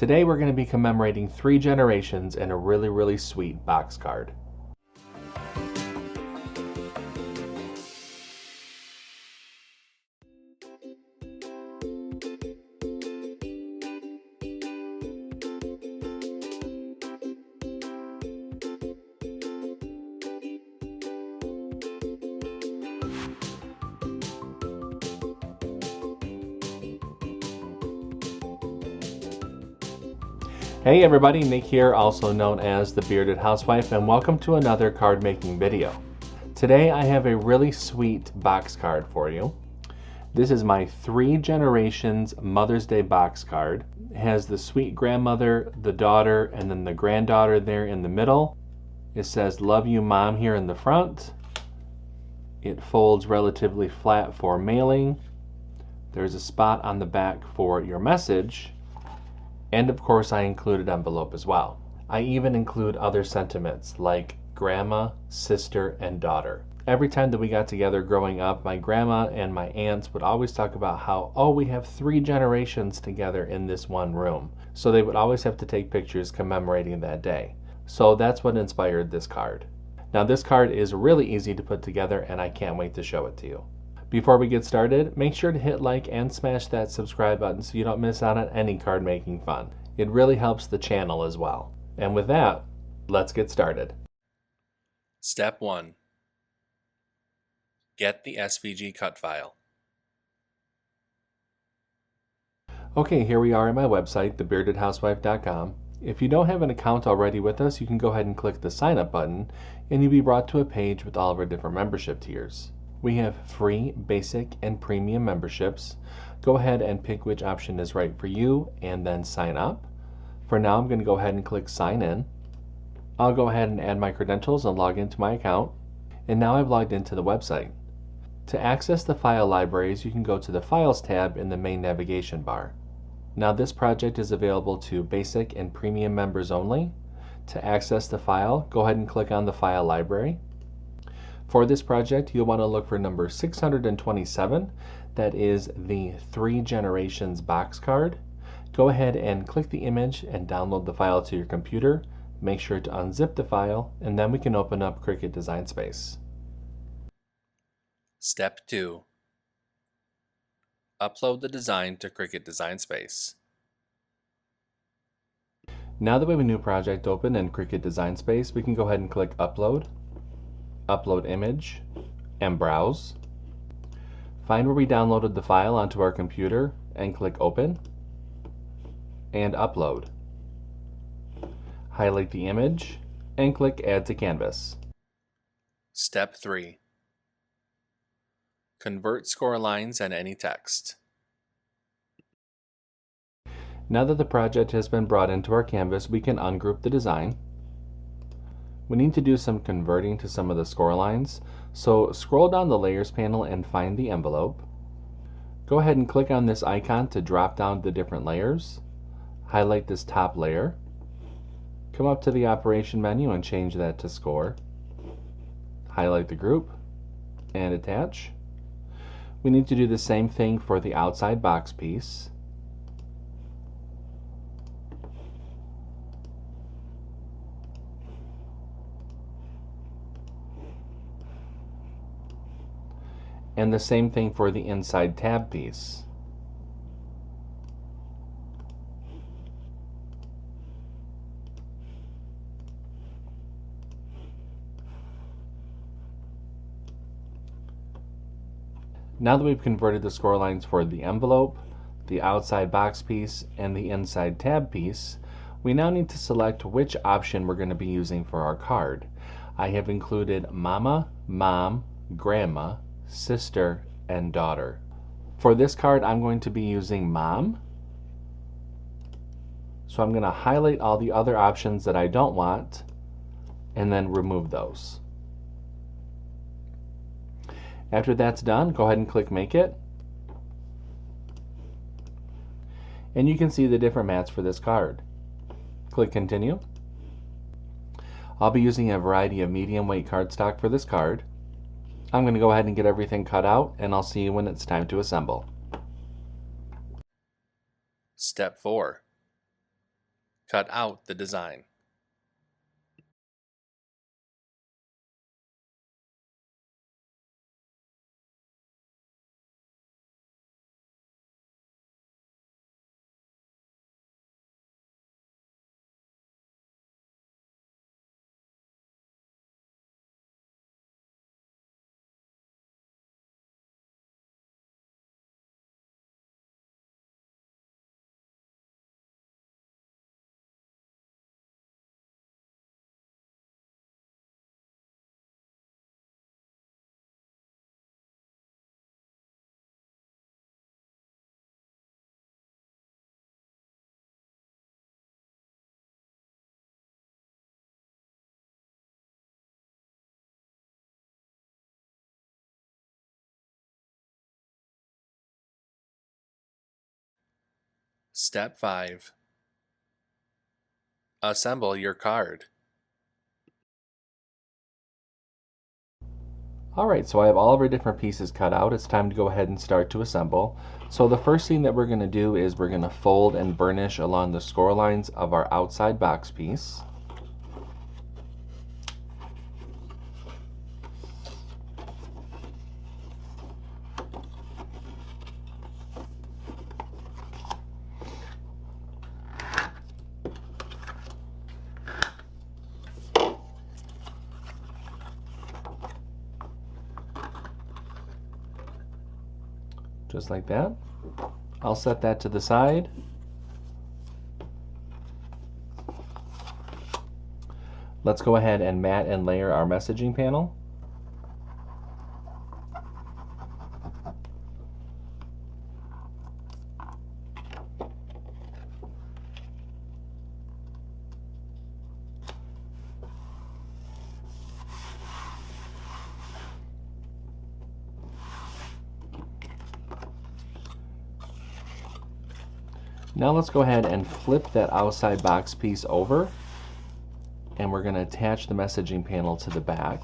Today we're going to be commemorating 3 generations in a really sweet box card. Hey everybody, Nick here, also known as the Bearded Housewife, and welcome to another card making video. Today I have a really sweet box card for you. This is my 3 generations Mother's Day box card. It has the sweet grandmother, the daughter, and then the granddaughter there in the middle. It says "Love you Mom" here in the front. It folds relatively flat for mailing. There's a spot on the back for your message. And of course I included envelope as well. I even include other sentiments like grandma, sister, and daughter. Every time that we got together growing up, my grandma and my aunts would always talk about how, oh, we have 3 generations together in this one room. So they would always have to take pictures commemorating that day. So that's what inspired this card. Now this card is really easy to put together and I can't wait to show it to you. Before we get started, make sure to hit like and smash that subscribe button so you don't miss out on any card making fun. It really helps the channel as well. And with that, let's get started. Step 1. Get the SVG Cut File. Okay, here we are at my website, thebeardedhousewife.com. If you don't have an account already with us, you can go ahead and click the sign up button and you'll be brought to a page with all of our different membership tiers. We have free, basic, and premium memberships. Go ahead and pick which option is right for you and then sign up. For now, I'm going to go ahead and click sign in. I'll go ahead and add my credentials and log into my account. And now I've logged into the website. To access the file libraries, you can go to the Files tab in the main navigation bar. Now this project is available to basic and premium members only. To access the file, go ahead and click on the file library. For this project, you'll want to look for number 627. That is the 3 generations box card. Go ahead and click the image and download the file to your computer. Make sure to unzip the file, and then we can open up Cricut Design Space. Step 2. Upload the design to Cricut Design Space. Now that we have a new project open in Cricut Design Space, we can go ahead and click Upload, Upload Image, and Browse. Find where we downloaded the file onto our computer and click Open and Upload. Highlight the image and click Add to Canvas. Step 3. Convert score lines and any text. Now that the project has been brought into our canvas, we can ungroup the design. We need to do some converting to some of the score lines, so scroll down the Layers panel and find the envelope. Go ahead and click on this icon to drop down the different layers. Highlight this top layer. Come up to the Operation menu and change that to Score. Highlight the group and attach. We need to do the same thing for the outside box piece. And the same thing for the inside tab piece. Now that we've converted the score lines for the envelope, the outside box piece, and the inside tab piece, we now need to select which option we're going to be using for our card. I have included Mama, Mom, Grandma, Sister, and Daughter. For this card, I'm going to be using Mom. So I'm going to highlight all the other options that I don't want and then remove those. After that's done, go ahead and click Make It. And you can see the different mats for this card. Click Continue. I'll be using a variety of medium weight cardstock for this card. I'm going to go ahead and get everything cut out, and I'll see you when it's time to assemble. Step 4. cut out the design. Step 5. Assemble your card. Alright, so I have all of our different pieces cut out. It's time to go ahead and start to assemble. So the first thing that we're going to do is we're going to fold and burnish along the score lines of our outside box piece. Just like that. I'll set that to the side. Let's go ahead and mat and layer our messaging panel. Now let's go ahead and flip that outside box piece over, and we're going to attach the messaging panel to the back.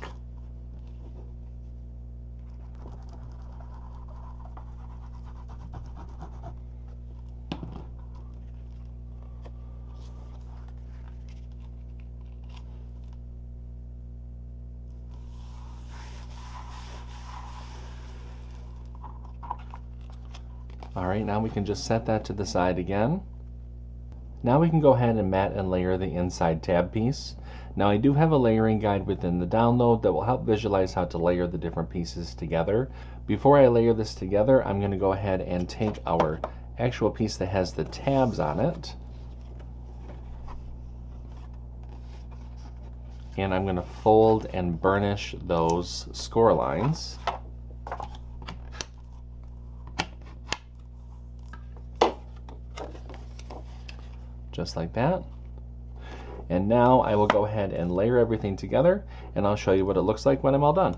Alright, now we can just set that to the side again. Now we can go ahead and mat and layer the inside tab piece. Now I do have a layering guide within the download that will help visualize how to layer the different pieces together. Before I layer this together, I'm going to go ahead and take our actual piece that has the tabs on it, and I'm going to fold and burnish those score lines. Just like that. And now I will go ahead and layer everything together, and I'll show you what it looks like when I'm all done.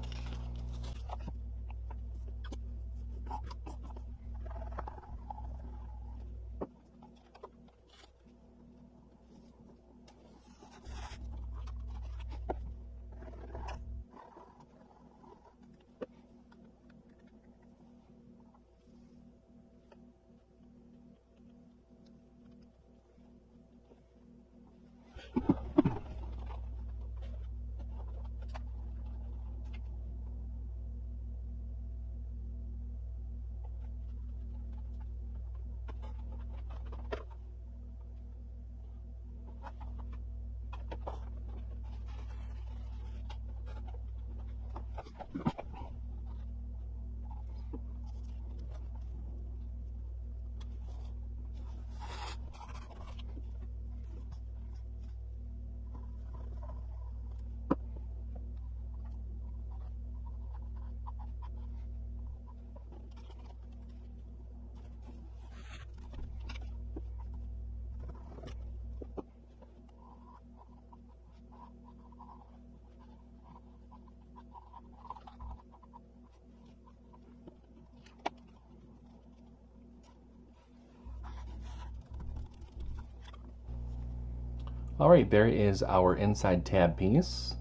Alright, there is our inside tab piece.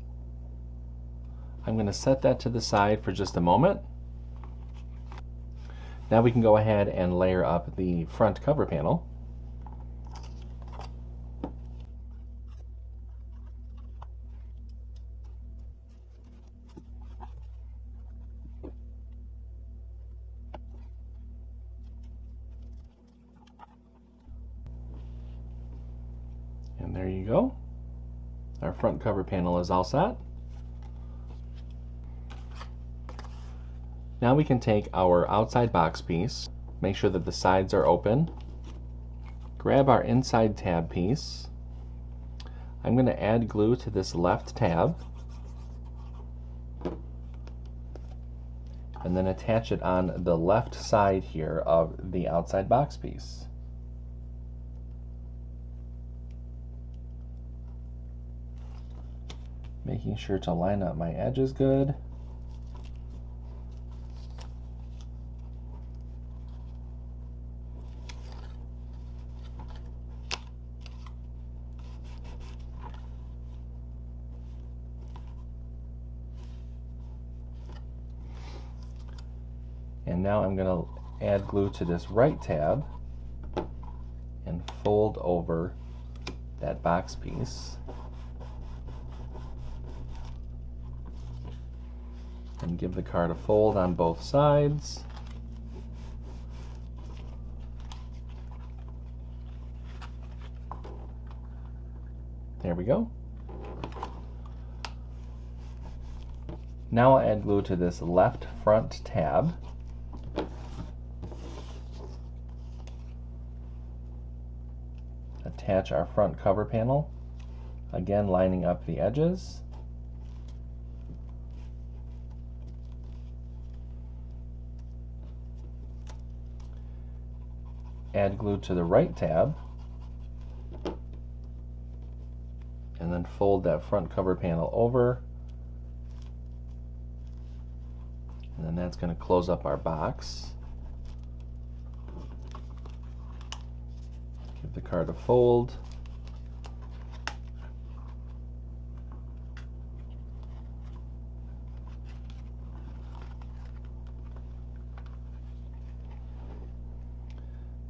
I'm going to set that to the side for just a moment. Now we can go ahead and layer up the front cover panel. And there you go. Our front cover panel is all set. Now we can take our outside box piece, make sure that the sides are open, grab our inside tab piece. I'm going to add glue to this left tab and then attach it on the left side here of the outside box piece. Making sure to line up my edges good. And now I'm going to add glue to this right tab and fold over that box piece. And give the card a fold on both sides. There we go. Now I'll add glue to this left front tab. Attach our front cover panel, again lining up the edges. Add glue to the right tab, and then fold that front cover panel over, and then that's going to close up our box. Give the card a fold.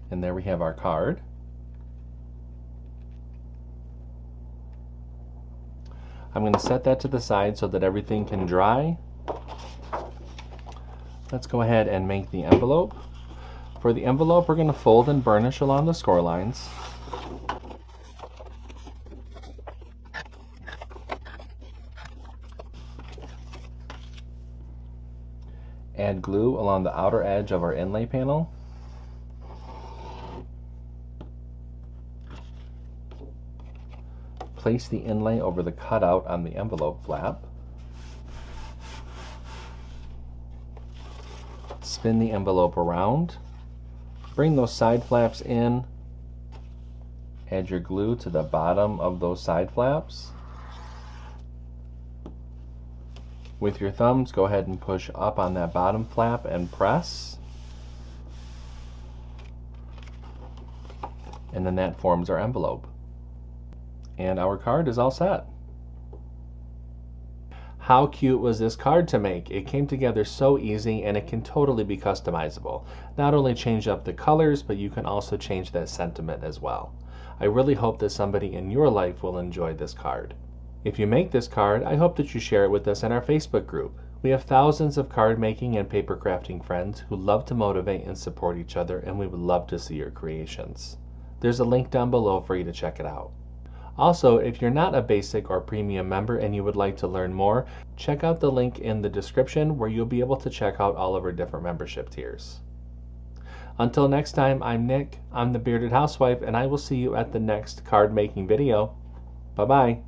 And there we have our card. I'm going to set that to the side so that everything can dry. Let's go ahead and make the envelope. For the envelope, we're going to fold and burnish along the score lines. Add glue along the outer edge of our inlay panel. Place the inlay over the cutout on the envelope flap. Spin the envelope around. Bring those side flaps in. Add your glue to the bottom of those side flaps. With your thumbs, go ahead and push up on that bottom flap and press. And then that forms our envelope. And our card is all set. How cute was this card to make? It came together so easy, and it can totally be customizable. Not only change up the colors, but you can also change that sentiment as well. I really hope that somebody in your life will enjoy this card. If you make this card, I hope that you share it with us in our Facebook group. We have thousands of card making and paper crafting friends who love to motivate and support each other, and we would love to see your creations. There's a link down below for you to check it out. Also, if you're not a basic or premium member and you would like to learn more, check out the link in the description where you'll be able to check out all of our different membership tiers. Until next time, I'm Nick, I'm the Bearded Housewife, and I will see you at the next card making video. Bye-bye.